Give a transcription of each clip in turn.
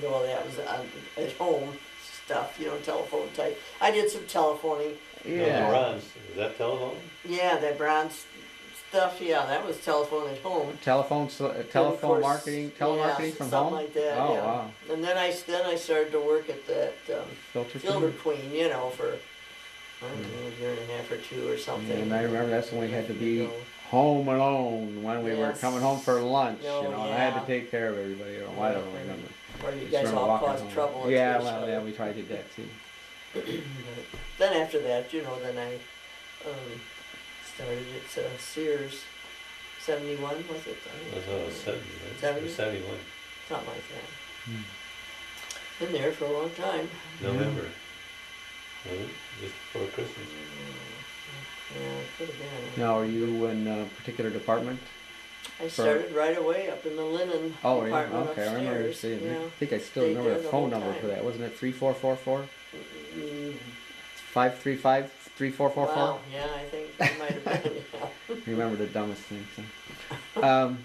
though that was at home stuff, telephone type. I did some telephoning. No, Yeah. the bronze. Is that telephone? Yeah, that bronze stuff, yeah, that was telephone at home. Telephone course, marketing, telemarketing from something home? like that, Oh, yeah. wow. And then I started to work at that Filter Queen, for I don't know, a year and a half or two or something. And I remember that's when we had to be You know. home alone when we were Yes. coming home for lunch, Oh, and I had to yeah. take care of everybody. I don't remember. Or you Just guys remember all walking caused home. trouble. to Yeah, each well, other. yeah, we tried to do that too. But then after that, then I started at Sears. 71, was it? I thought it was 70, right? 70? It was 71. Something like that. Hmm. Been there for a long time. November. Was it? Just before Christmas. Yeah, it could have been. Now, are you in a particular department? I started right away up in the linen Oh, yeah. department Okay, I upstairs. remember seeing it. Yeah. I think I still Stayed remember there the the phone whole number time. for that. Wasn't it 3444? Mm, 535 3444? Wow, yeah, I think that might have been. Yeah. Remember the dumbest thing. So.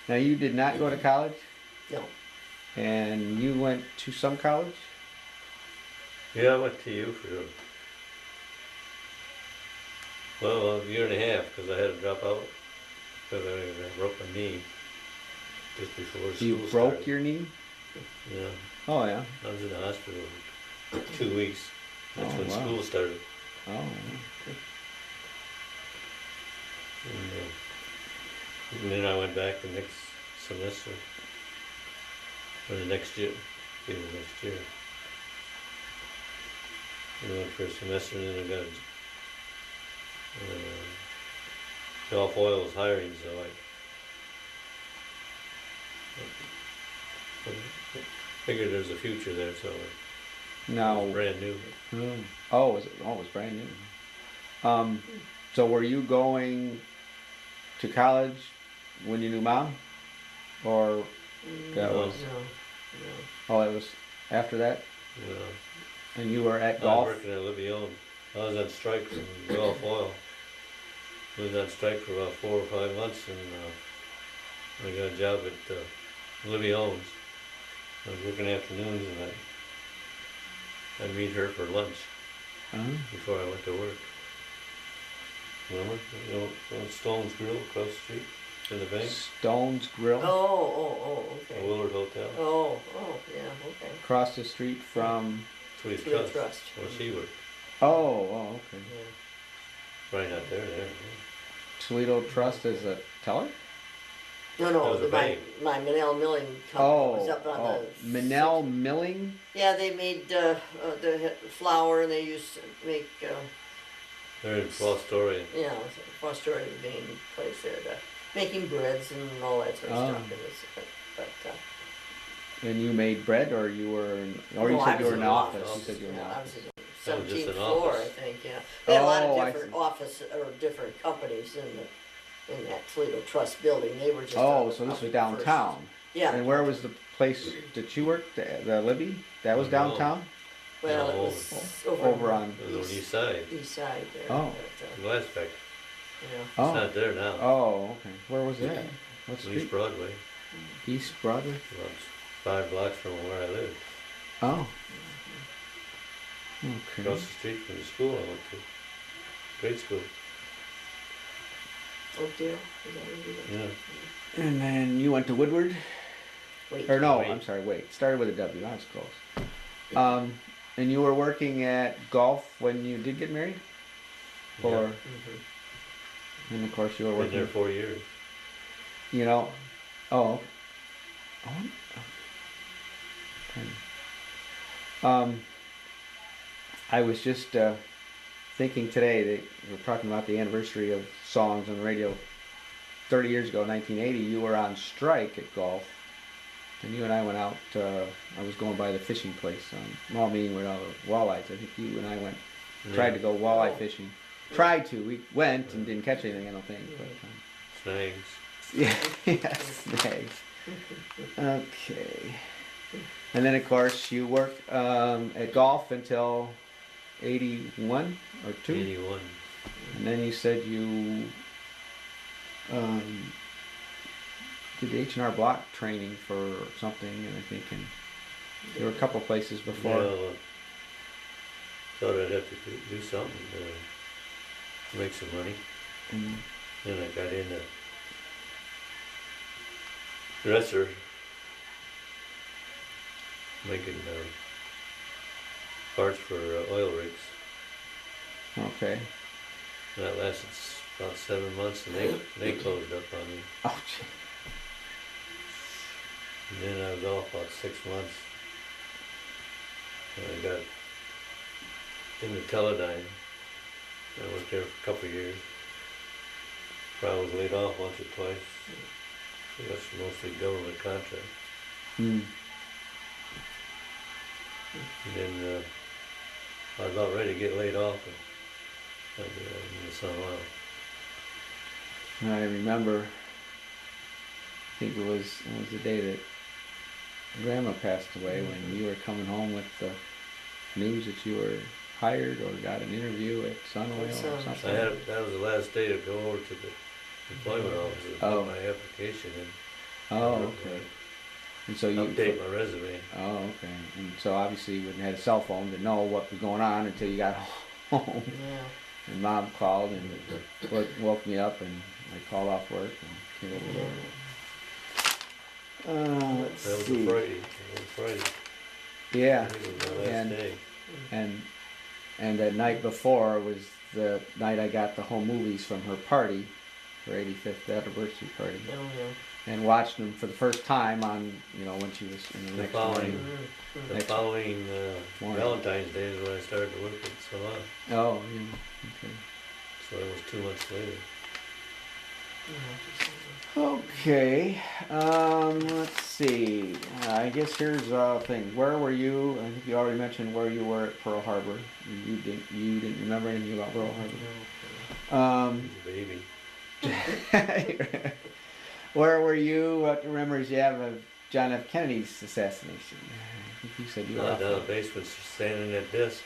Now, you did not go to college, No. and you went to some college? Yeah, I went to you for, a year and a half because I had to drop out because I broke my knee just before school You started. broke your knee? Yeah, Oh, yeah. I was in the hospital for 2 weeks. That's Oh, when wow. school started. Oh, And then I went back the next semester, or the next year, the next year. I went for a semester and then I got, Gulf Oil was hiring, so I figured there's a future there, so it now, was brand new. oh, it was brand new. So were you going to college when you knew Mom? Or that was, No. oh, it was after that? Yeah. And you were at I golf? was working at Lovell. I was on strike from Gulf Oil. I was on strike for about 4 or 5 months, and I got a job at Libby Owens. I was working afternoons, and I'd meet her for lunch before I went to work. Remember? Stone's Grill across the street in the bank? Stone's Grill? Oh, The okay. Willard Hotel. Oh, yeah, okay. Across the street from... Toledo Toledo Trust, Trust. where she worked. Oh, okay. Yeah. Right out there. Toledo Trust is a teller? No, That was a my bank. Manel Milling company was up on the... Manel Milling? Yeah, they made the flour, and they used to make, They're in Fostoria. Foster main place there, making breads and all that sort of Oh. stuff. But And you made bread, or you were in... Or no, you I said you was were in the an office? office. You said you were in an I office. was in the That was just 17th an floor, office. I think, yeah. They had a lot Oh, of I different see. office, or different companies in that Toledo Trust building. They were just Oh, on so this the was first. downtown. Yeah. And where was the place that you worked, the Libby? That was No. downtown? Well, it No, was over on- It was on the east side. east side there. Oh. The glass factory. Yeah. Oh. It's not there now. Oh, okay. Where was that? What It's street? East Broadway. East Broadway? About 5 blocks from where I lived. Oh. Okay. Across the street from the school I went to. Grade school. Oakdale, is that where you went? Yeah. And then you went to Woodward? Wait. Or no, Wait. I'm sorry, wait. Started with a W, I was close. And you were working at golf when you did get married? Or, Yeah. Mhm. and of course you were Been there working, 4 years. you know, oh. I was just thinking today that we were talking about the anniversary of songs on the radio. 30 years ago, 1980, you were on strike at golf, and you and I went out. I was going by the fishing place, meaning where all the walleyes. I think you and I went, tried to go walleye fishing. Tried to. We went and didn't catch anything, I don't think. But, Snags. yeah, yes, snags. Okay. And then, of course, you worked at golf until 81 or 2? 81. And then you said you did the H&R Block training for something, and I think There were a couple places before. Well, thought I'd have to do something to make some money. Mm. Then I got into dresser, making parts for oil rigs. Okay. And that lasted about 7 months, and they closed up on me. Oh, gee. And then I was off about 6 months. And I got into Teledyne. I worked there for a couple of years. Probably was laid off once or twice. So that's mostly government contract. Mm. And then I was about ready to get laid off, and I'd be in the sun oil. And I remember, I think it was the day that Grandma passed away, when you were coming home with the news that you were hired or got an interview at Sun Oil or something. That was the last day to go over to the employment office and Oh. put my application in. Oh, okay. And so you Update my resume. Oh, okay. And so obviously you wouldn't have had a cell phone to know what was going on until you got home. Yeah. And Mom called and woke me up, and I called off work and came over Yeah. there. Let's That was see. a Friday. It was Friday. Yeah. I think it was my last And- day. And the night before was the night I got the home movies from her party, her 85th anniversary party, Oh, yeah. and watched them for the first time on, when she was in the The next following- morning. Mm-hmm. The following Morning. Valentine's Day is when I started to work at Salon. Oh, yeah. Okay. So it was 2 months later. Okay, let's see. I guess here's a thing. Where were you? I think you already mentioned where you were at Pearl Harbor. You didn't remember anything about Pearl Harbor. He was a baby. Where were you? What memories do you have of John F. Kennedy's assassination? I think you said you were Down off. in the basement, standing at desk.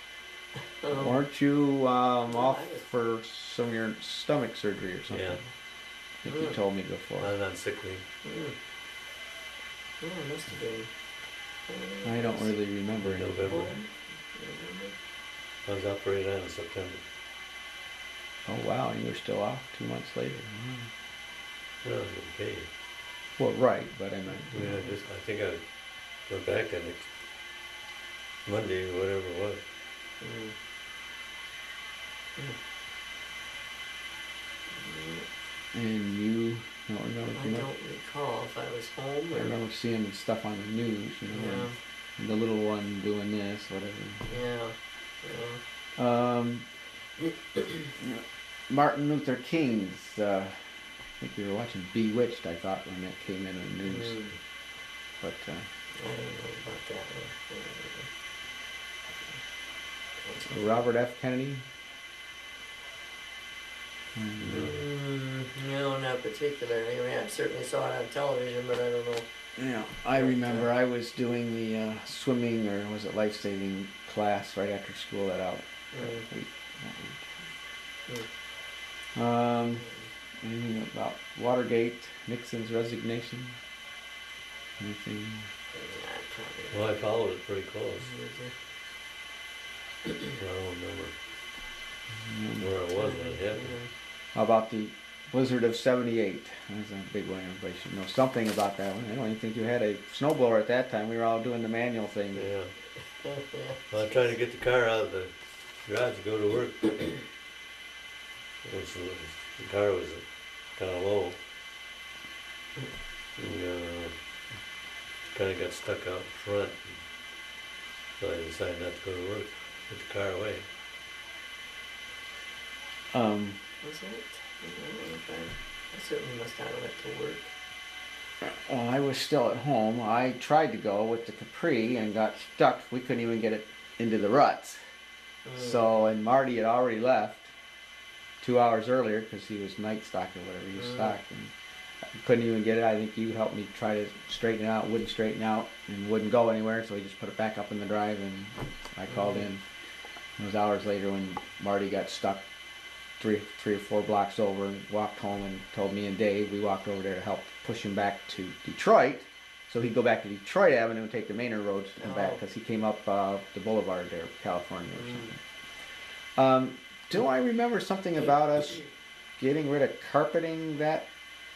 Oh, Weren't you off I was- for some of your stomach surgery or something? Yeah. I think you told me before. I was on sick leave. Oh, it must have been. I don't really remember anything. November. November. I was operated on in September. Oh wow, you were still off 2 months later. Wow. No, I was okay. Well, right, but I meant. I mean, I think I went back the next Monday or whatever it was. Mm. And you don't remember I too much? don't recall if I was home I or. remember seeing stuff on the news, Yeah, and the little one doing this, whatever. yeah, Martin Luther King's, I think we were watching Bewitched, I thought, when that came in the news. Mm. But, I don't know about that one. Robert F. Kennedy? No, not particularly. I mean, I certainly saw it on television, but I don't know. Yeah, I remember I was doing the swimming, or was it life-saving class right after school that out. Anything about Watergate, Nixon's resignation? Anything? Well, I followed it pretty close. I don't remember where I was when it happened. How about the blizzard of '78? That's a big one. Everybody should know something about that one. I don't even think you had a snowblower at that time. We were all doing the manual thing. Yeah. Well, I tried to get the car out of the garage to go to work. The car was kind of low. And kind of got stuck out front. So I decided not to go to work. Put the car away. Was it? I certainly must not have went to work. I was still at home. I tried to go with the Capri and got stuck. We couldn't even get it into the ruts. So, and Marty had already left 2 hours earlier because he was night stock or whatever. He was stocked. And I couldn't even get it. I think you helped me try to straighten it out. Wouldn't straighten out and wouldn't go anywhere. So we just put it back up in the drive, and I called in. It was hours later when Marty got stuck three or four blocks over, and walked home and told me and Dave. We walked over there to help push him back to Detroit so he'd go back to Detroit Avenue and take the Maynard Road to come back Oh. because he came up the boulevard there, California or Mm. something. Do I remember something about us getting rid of carpeting that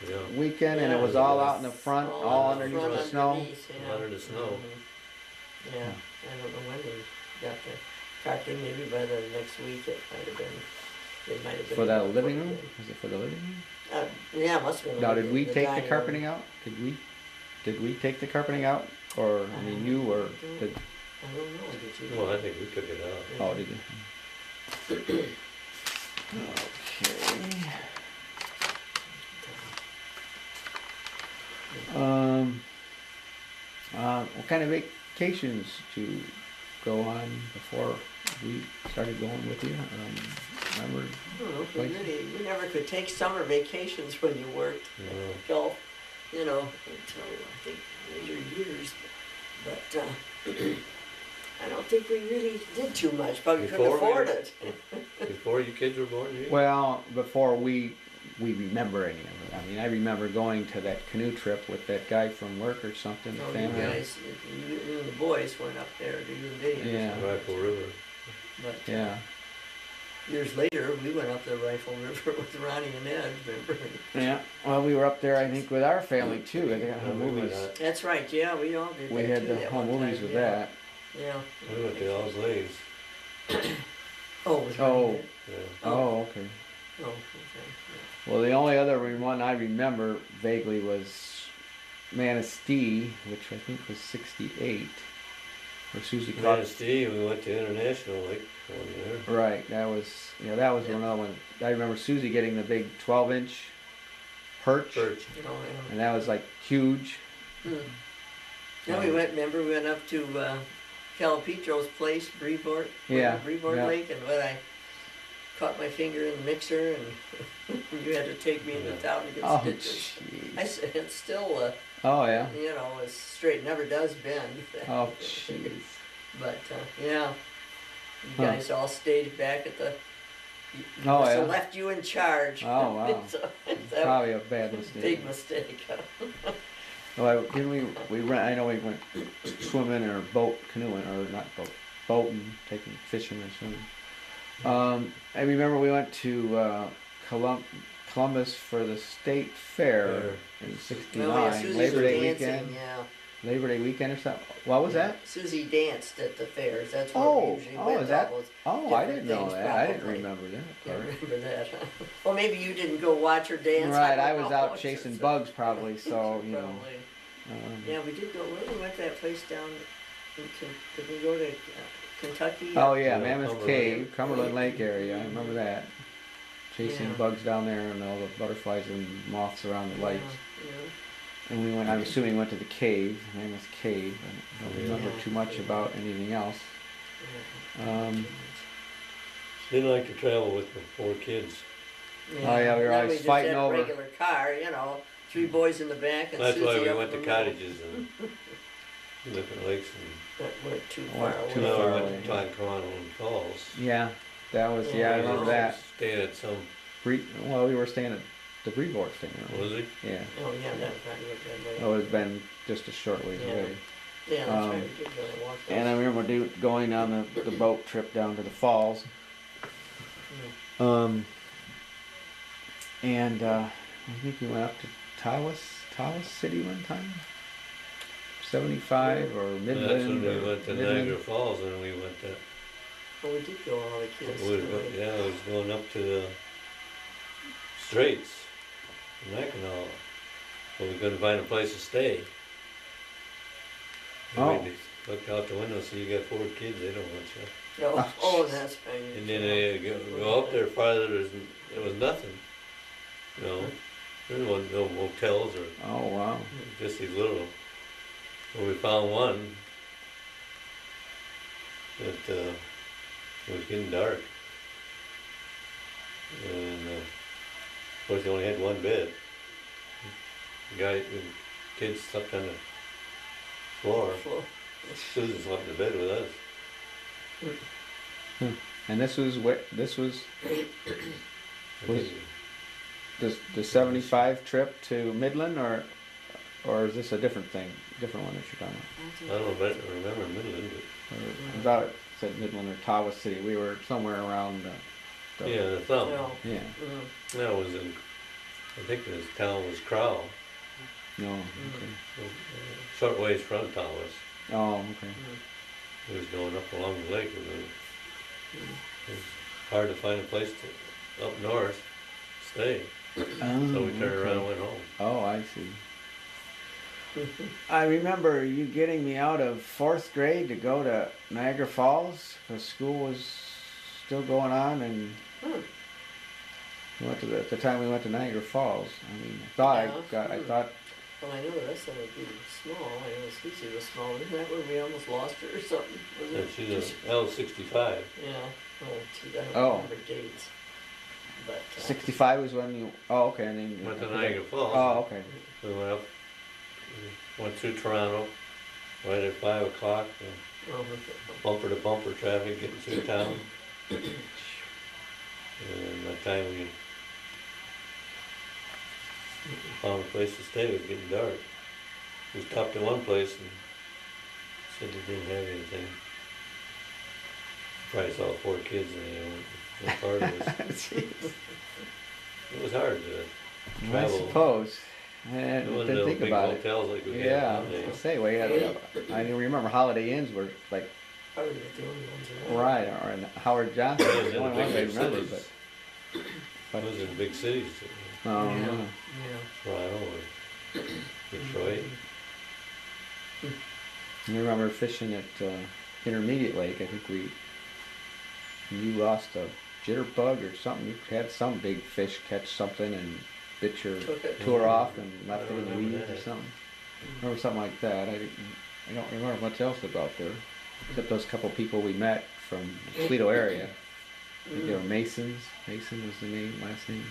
Yeah, weekend, and it Yeah. was all out in the front, all in the underneath the front. snow? Underneath, yeah. under the snow. Mhm. Yeah, I don't know when they got the carpeting, maybe by the next week it might have been, they might have been. For the able to living put it room? in. Was it for the living room? Yeah, it must have been. Now, did the we take the dining room. carpeting out? Did we take the carpeting out? Or, I mean, you or did, I don't know, did you? Well, I think we took it out. oh, did you? Okay. What kind of vacations did you go on before we started going with you? Remember? I don't know, if we Places? really, we never could take summer vacations when you worked No. golf, you know, until I think later years. But I don't think we really did too much, probably couldn't Before we- afford it. Before you kids were born, you? Well, before we remember any of it. I mean, I remember going to that canoe trip with that guy from work or something. No, you family. guys, you and the boys went up there to you and Dave. Yeah. Rifle River. But Yeah. years later, we went up the Rifle River with Ronnie and Ed, remember? Yeah. Well, we were up there, I think, with our family too. I think at Yeah, home we went movies. out. That's right, yeah, we all did We that had too, the that home one movies time, with yeah. that. Yeah. We went to All's Lays. Oh, was Oh. Ronnie there? Yeah. Oh, okay. Oh, okay. Well, the only other one I remember vaguely was Manistee, which I think was '68, where Susie caught. Manistee, we went to International like one year. Right, that was another one. I remember Susie getting the big 12-inch perch, Church. You know, and that was like huge. Then we went, remember, we went up to Calapetro's place, Brevoort, Yeah, Brevoort yeah. Lake, and when I caught my finger in the mixer, and you had to take me into town to get Oh, stitches. I jeez. said, it's still, Oh, yeah. you know, it's straight, never does bend. Oh, jeez. But, yeah, you Huh. guys all stayed back at the, Oh, so yeah. left you in charge. Oh, wow. So, that Probably a bad mistake. big mistake. Well, didn't we rent? I know we went swimming or canoeing, or not boating, taking fishing or swimming. I remember we went to Columbus for the state fair in '69, Oh, yeah, Susie's Labor Day dancing, weekend. yeah. Labor Day weekend or something. What was that? Susie danced at the fairs. That's where Oh, we usually oh, went. is that? All those Oh, I different didn't know things, that. I didn't probably. remember that. Can't part. remember that. Well, maybe you didn't go watch her dance. Right, I don't was know. out chasing bugs probably, so you know. Probably. Yeah, we did go. Where we went to that place down in did we go to Kentucky? Oh yeah, Yeah, Mammoth Cumberland. Cave, Cumberland Lake area. I remember that. Chasing Yeah. bugs down there and all the butterflies and moths around the lights. Yeah. And we went. I'm assuming we went to the cave, Mammoth Cave. I don't remember Yeah. too much about anything else. Didn't like to travel with the 4 kids. Oh, yeah, we were Then always just fighting had a over- regular car, you know, 3 boys in the back and That's Susie why we up went in to the middle. cottages and different lakes That weren't too Weren't far away. too and now far we away. went to Tonconno Falls. Yeah, that was. Yeah, I Yeah, remember we that. Staying at some, Well, we were staying at the Brevoort thing. was it? Yeah, Oh, yeah, that probably would have been that would have been just a short ways Yeah. away. Yeah, that's Um, right, we did go and walk And I those. remember going on the boat trip down to the falls. And I think we went up to Tawas City one time. 75 or Midland. That's when we or went to Midland. Niagara Falls and we went to, Well, we did go all the kids. we was, didn't we? yeah, I was going up to the Straits, Mackinac. But we couldn't find a place to stay. And Oh. we just looked out the window, see you got 4 kids, they don't want you. No, oh, that's right. And then they go up there farther, there was nothing. You know, there wasn't no motels or Oh, wow. just these little. Well, we found one that it was getting dark. And of course, they only had 1 bed. The kids slept on the floor. Floor. Susan slept in bed with us. And this was what? This was I Was- think the 75 trip to Midland, or or is this a different thing, different one that you're talking I don't remember Midland, about? Or, I thought it said Midland or Tawas City. We were somewhere around. but yeah, the thumb. No. Yeah. That was in, I think this town was Crowell, No. Okay. short ways from Tawas. Oh, okay. It was going up along the lake, and it was hard to find a place to, up north, stay. Oh, So we turned okay. around and went home. Oh, I see. I remember you getting me out of 4th grade to go to Niagara Falls because school was still going on, and we went to at the time we went to Niagara Falls. I mean, I thought I thought. Well, I know the rest of it would be small. I know Susie was small. Isn't that where we almost lost her or something? Was And it? she's an L65. Yeah. Oh, gee, I don't Oh. remember dates. But 65 was when you. Oh, okay. And then Went to Niagara Falls. Oh, okay. We went up, went through Toronto, right at 5 o'clock, bumper to bumper traffic getting through town. And by the time we found a place to stay, it was getting dark. We stopped at one place and said they didn't have anything. Probably saw 4 kids in there. What part of it was, it was hard to I travel. suppose. I There didn't wasn't no think big about it. hotels like we had Yeah, I was nowadays. gonna say, well, yeah, I didn't remember Holiday Inns were like probably the only ones around. right, or in Howard Johnson Yeah, was the in only the one I big remember, cities. but Those are the big cities, oh, Yeah. yeah. Yeah. Toronto or Detroit. I remember fishing at Intermediate Lake. I think you lost a jitterbug or something. You had some big fish catch something and bit your Took it. tour off and left I it in the remember weeds or that. something. Remember something like that. I don't remember much else about there, except those couple people we met from the Toledo area. I think they were Masons. Mason was the last name.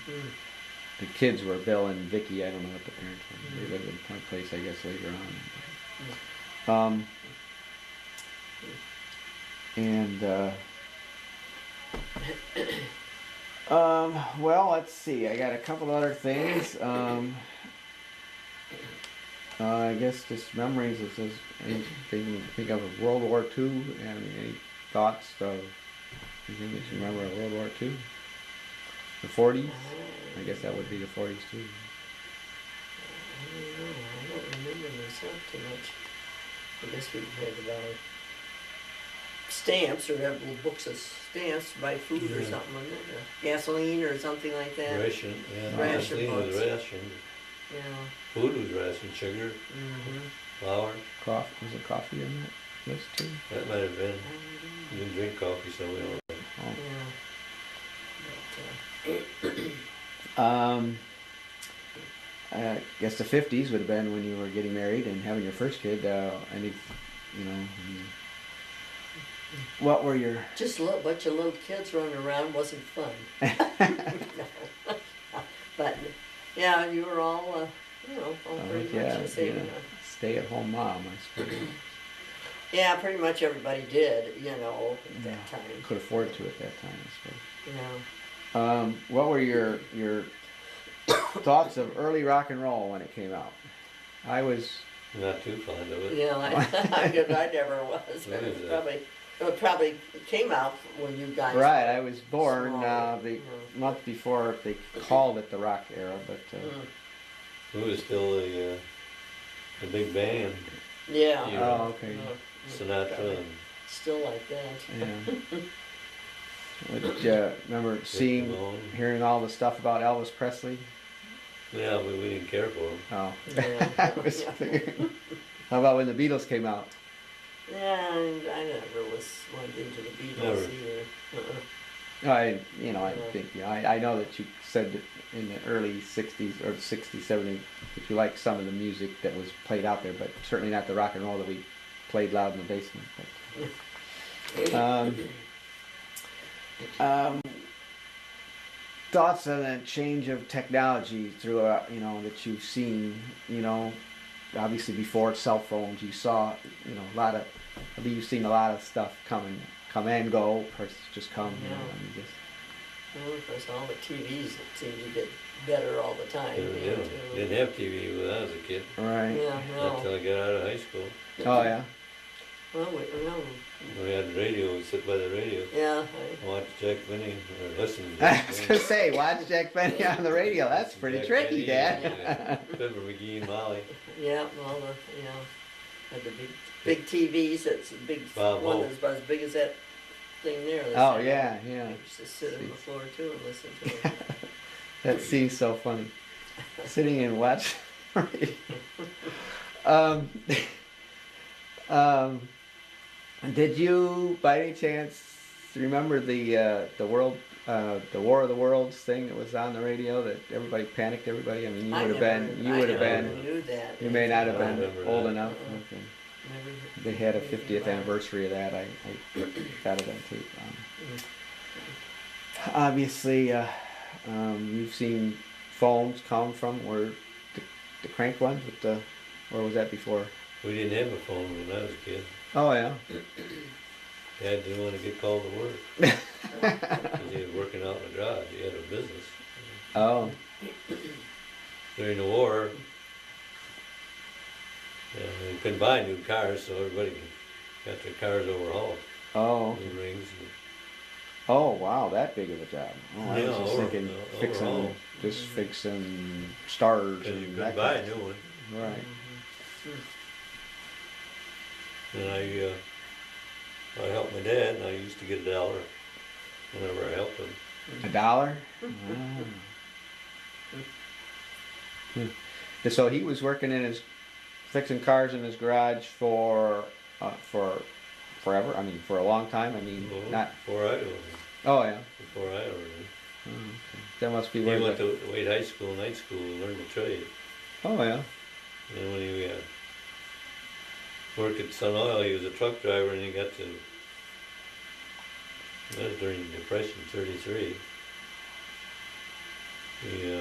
The kids were Bill and Vicky. I don't know what the parents were. They lived in one place, I guess, later on. Well, let's see. I got a couple other things. I guess just memories. If there's anything you think of World War II, and any thoughts of anything that you remember of World War II? The 40s? I guess that would be the 40s too. I don't know. I don't remember myself too much. I guess we had to buy stamps or have little books of stamps to buy food or Yeah. something, wasn't it? Or gasoline or something like that. Ration, yeah, Ration gasoline was books. ration. Yeah. Food was ration, sugar, flour. Coffee? Was there coffee on that list too? That might have been. You didn't drink coffee, so we don't. Oh. Yeah. I guess the 50s would have been when you were getting married and having your first kid. What were your... Just a little bunch of little kids running around wasn't fun. No. But yeah, you were all, all pretty much the same. Stay-at-home mom, I suppose. Yeah, pretty much everybody did, at that time. Could afford to at that time, I suppose. Yeah. What were your thoughts of early rock and roll when it came out? I was... Not too fond of it. Yeah, I never was. What is It probably came out when you guys. Right, were I was born small, the month before they called it the rock era, but... It was still the big band, Yeah. Yeah. Oh, okay. Sinatra, and Still like that. Yeah. Did you remember seeing, Malone. hearing all the stuff about Elvis Presley? Yeah, but we didn't care for them. Oh. Yeah. I was thinking, how about when the Beatles came out? Yeah, and I never was one into the Beatles Never. either. I think, I know that you said that in the early 60s or 60s, 70s that you liked some of the music that was played out there, but certainly not the rock and roll that we played loud in the basement. But, thoughts on the change of technology throughout, that you've seen, obviously before cell phones, you saw, a lot of, you've seen a lot of stuff come and go, or just come, Yeah. Well, of course, all the TVs seem to get better all the time. Yeah, didn't have TV when I was a kid. Right. Yeah, Not till no. I got out of high school. Oh yeah. Well, no. We had the radio, we'd sit by the radio, Yeah, watch Jack Benny, or listen to I Jack was Benny. gonna say, watch Jack Benny on the radio. That's pretty Jack tricky, Benny, Dad. Fibber McGee and Molly. yeah, well, had the big TVs, that's a big Bob one Hope. that's about as big as that thing there. that's Oh in yeah, there. yeah. You used to sit on the floor too and listen to it. That seems so funny. Sitting and watch. um, um, did you, by any chance, remember the world, the War of the Worlds thing that was on the radio that everybody panicked? Everybody. I mean, you would have been. You would have been. Knew that. You may not have I been remember old that. enough. Okay. They had a 50th anniversary of that. I got it on tape. Obviously, you've seen phones come from where the crank ones with the, or was that before? We didn't have a phone when I was a kid. Oh yeah. Dad didn't want to get called to work. Because he was working out in the garage. He had a business. Oh. During the war, they couldn't buy new cars, so everybody got their cars overhauled. Oh. New rings. Oh wow, that big of a job. Oh, I Yeah, was just thinking overhaul. fixing stars Because you and couldn't that buy kind a new one. of, right. And I helped my dad, and I used to get $1 whenever I helped him. $1? Wow. So he was working in his, fixing cars in his garage for forever. I mean, for a long time. I mean, Well, not. Before I was, Oh yeah. before I was. Oh, okay. That must be He where. went to Wade High School, night school, and learned the trade. Oh yeah. And when he worked at Sun Oil, he was a truck driver, and he got to, that was during the Depression, '33. He